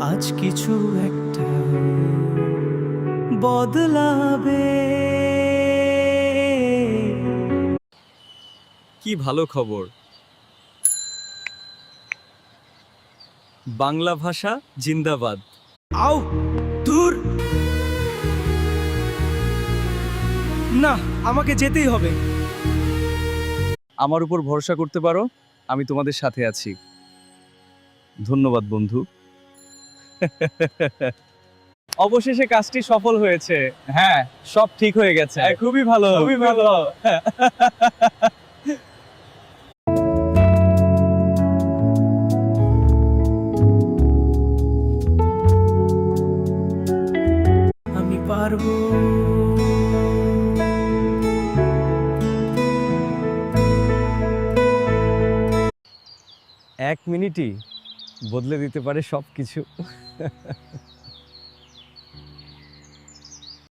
আজ কিছু একটা বদলাবে। কি ভালো খবর! বাংলা ভাষা জিন্দাবাদ। আও দূর, না আমাকে যেতেই হবে। আমার উপর ভরসা করতে পারো, আমি তোমাদের সাথে আছি। ধন্যবাদ বন্ধু। অবশেষে কাজটি সফল হয়েছে। হ্যাঁ, সব ঠিক হয়ে গেছে। খুবই ভালো, খুবই ভালো। আমি পারবো। এক মিনিটই বদলে দিতে পারে সবকিছু।